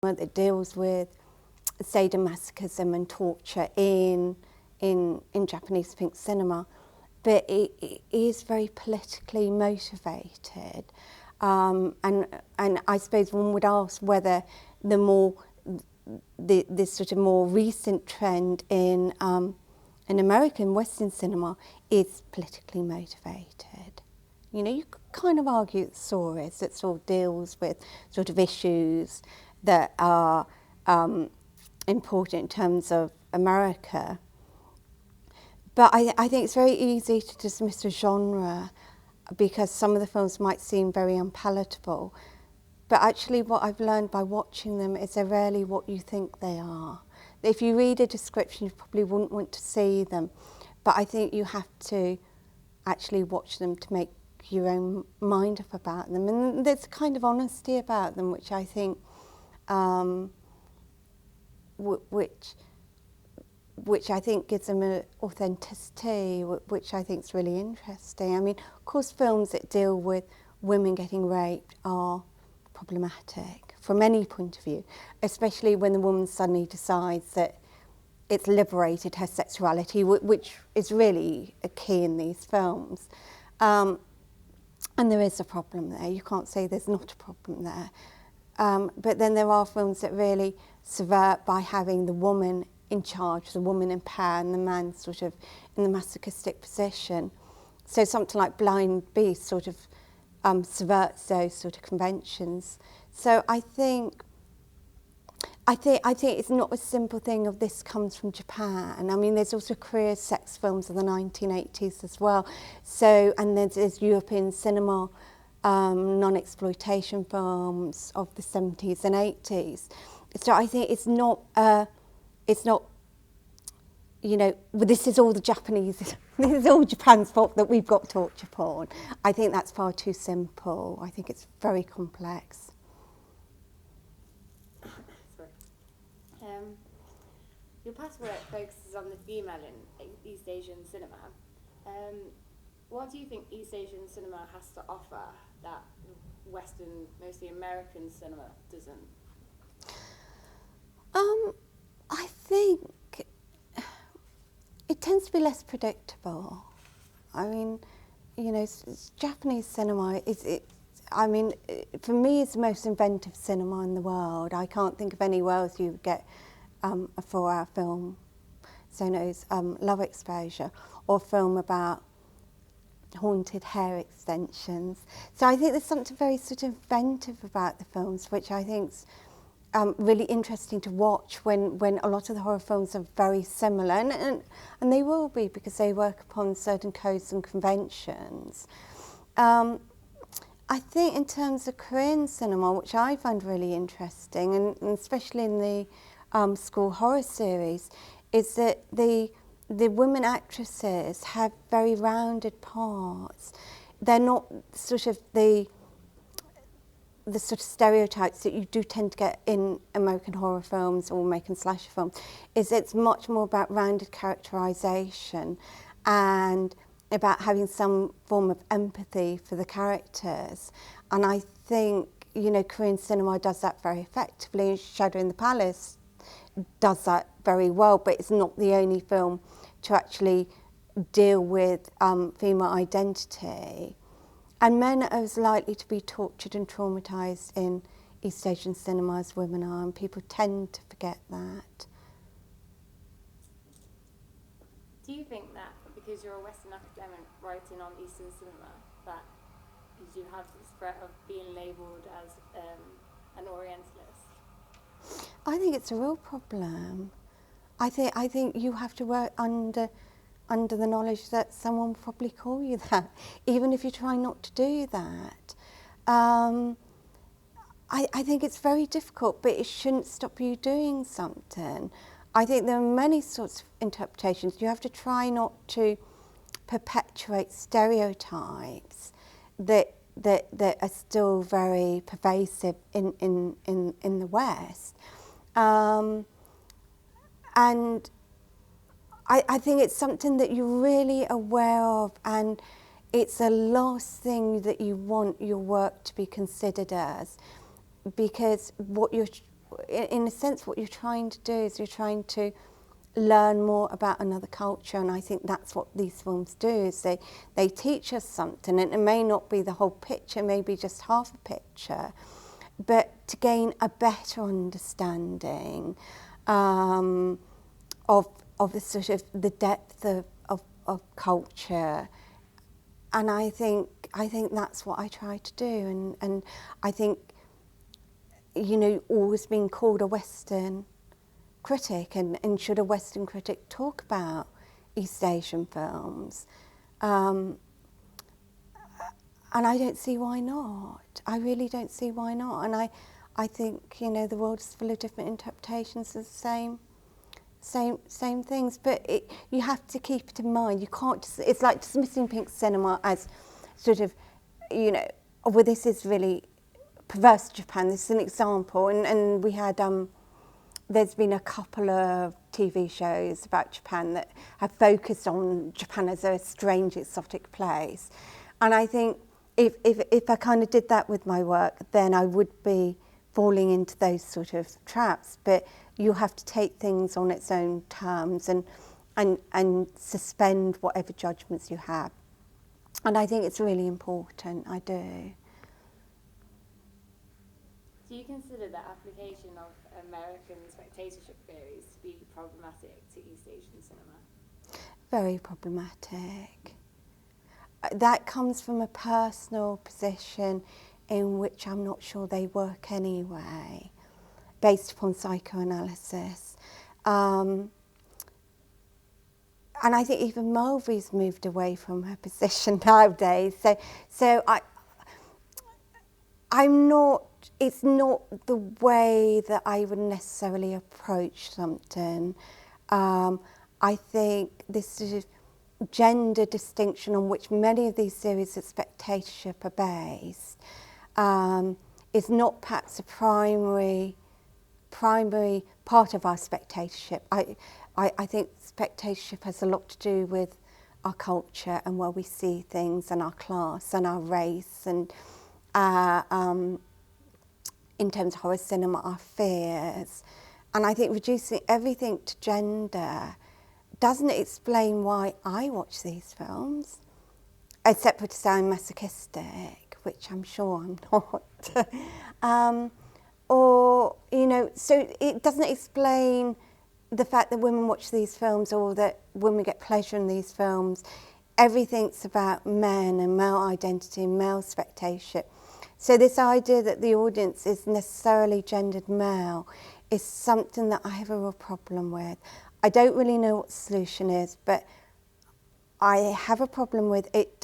that deals with sadomasochism and torture in Japanese pink cinema, but it is very politically motivated, and I suppose one would ask whether this sort of more recent trend in American Western cinema is politically motivated. You know, you could kind of argue it's Soros that sort of deals with sort of issues that are important in terms of America. But I think it's very easy to dismiss a genre because some of the films might seem very unpalatable. But actually what I've learned by watching them is they're rarely what you think they are. If you read a description, you probably wouldn't want to see them. But I think you have to actually watch them to make your own mind up about them. And there's a kind of honesty about them, which I think, which I think gives them an authenticity, which I think is really interesting. I mean, of course, films that deal with women getting raped are problematic from any point of view, especially when the woman suddenly decides that it's liberated her sexuality, which is really a key in these films. And there is a problem there. You can't say there's not a problem there. But then there are films that really subvert by having the woman in charge, the woman in power, and the man sort of in the masochistic position. So something like Blind Beast sort of subverts those sort of conventions. So I think it's not a simple thing of this comes from Japan. I mean, there's also Korean sex films of the 1980s as well. So, and there's European cinema, non-exploitation films of the 70s and 80s. So I think it's not, you know, well, this is all the Japanese, this is all Japan's fault that we've got torture porn. I think that's far too simple. I think it's very complex. Your past work focuses on the female in East Asian cinema. What do you think East Asian cinema has to offer that Western, mostly American cinema doesn't? I think it tends to be less predictable. I mean, you know, Japanese cinema I mean, for me, it's the most inventive cinema in the world. I can't think of anywhere else you would get a 4-hour film, Sono's Love Exposure, or a film about haunted hair extensions. So I think there's something very sort of inventive about the films, which I think's really interesting to watch when a lot of the horror films are very similar, and they will be because they work upon certain codes and conventions. I think in terms of Korean cinema, which I find really interesting, and especially in the school horror series, is that the women actresses have very rounded parts. They're not sort of the sort of stereotypes that you do tend to get in American horror films or American slasher films. It's much more about rounded characterization and about having some form of empathy for the characters. And I think, you know, Korean cinema does that very effectively. Shadow in the Palace does that very well, but it's not the only film to actually deal with female identity. And men are as likely to be tortured and traumatised in East Asian cinema as women are, and people tend to forget that. Do you think that because you're a Western academic writing on Eastern cinema, that you have this threat of being labelled as an Orientalist? I think it's a real problem. I think you have to work under the knowledge that someone will probably call you that, even if you try not to do that. I think it's very difficult, but it shouldn't stop you doing something. I think there are many sorts of interpretations. You have to try not to perpetuate stereotypes that are still very pervasive in the West. And I think it's something that you're really aware of, and it's the last thing that you want your work to be considered as, because what you're in a sense, what you're trying to do is you're trying to learn more about another culture, and I think that's what these films do, is they teach us something, and it may not be the whole picture, maybe just half a picture, but to gain a better understanding of the sort of the depth of culture. And I think that's what I try to do, and I think, you know, always being called a Western critic, and should a Western critic talk about East Asian films? And I don't see why not. I really don't see why not. And I think, you know, the world is full of different interpretations of the same things, but you have to keep it in mind. You can't just, it's like dismissing pink cinema as sort of, you know, oh, well, this is really perverse Japan. This is an example, and we had there's been a couple of TV shows about Japan that have focused on Japan as a strange, exotic place, and I think if I kind of did that with my work, then I would be falling into those sort of traps. But you have to take things on its own terms and suspend whatever judgments you have. And I think it's really important, I do. Do you consider the application of American spectatorship theories to be problematic to East Asian cinema? Very problematic. That comes from a personal position in which I'm not sure they work anyway, based upon psychoanalysis. And I think even Mulvey's moved away from her position nowadays. So I'm not, it's not the way that I would necessarily approach something. I think this sort of gender distinction on which many of these series of spectatorship are based is not perhaps a primary part of our spectatorship. I think spectatorship has a lot to do with our culture and where we see things, and our class and our race, and in terms of horror cinema, our fears. And I think reducing everything to gender doesn't explain why I watch these films, except for to say I'm masochistic, which I'm sure I'm not. Or, you know, so it doesn't explain the fact that women watch these films, or that women get pleasure in these films. Everything's about men and male identity and male spectatorship. So this idea that the audience is necessarily gendered male is something that I have a real problem with. I don't really know what the solution is, but I have a problem with it.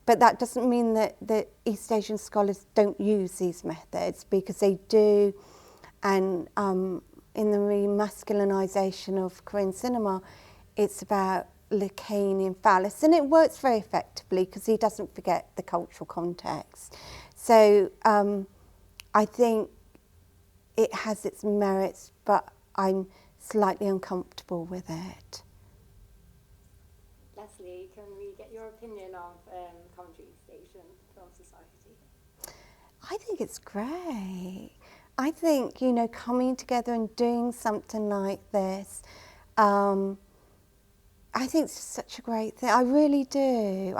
But that doesn't mean that East Asian scholars don't use these methods, because they do. And in the remasculinization of Korean cinema, it's about Lacanian phallus, and it works very effectively because he doesn't forget the cultural context. So I think it has its merits, but I'm slightly uncomfortable with it. Leslie, can we get your opinion of Coventry Station Film Society? I think it's great. I think, you know, coming together and doing something like this, I think it's such a great thing. I really do,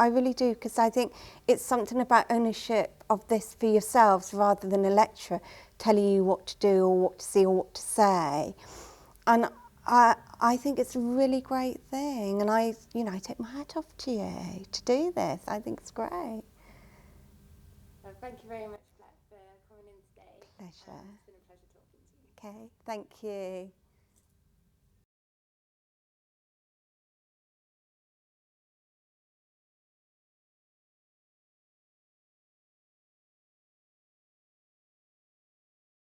because I think it's something about ownership of this for yourselves rather than a lecturer telling you what to do or what to see or what to say. And I think it's a really great thing, and I take my hat off to you to do this. I think it's great. Thank you very much, Colette, for coming in today. Pleasure. It's been a pleasure talking to you. Okay, thank you.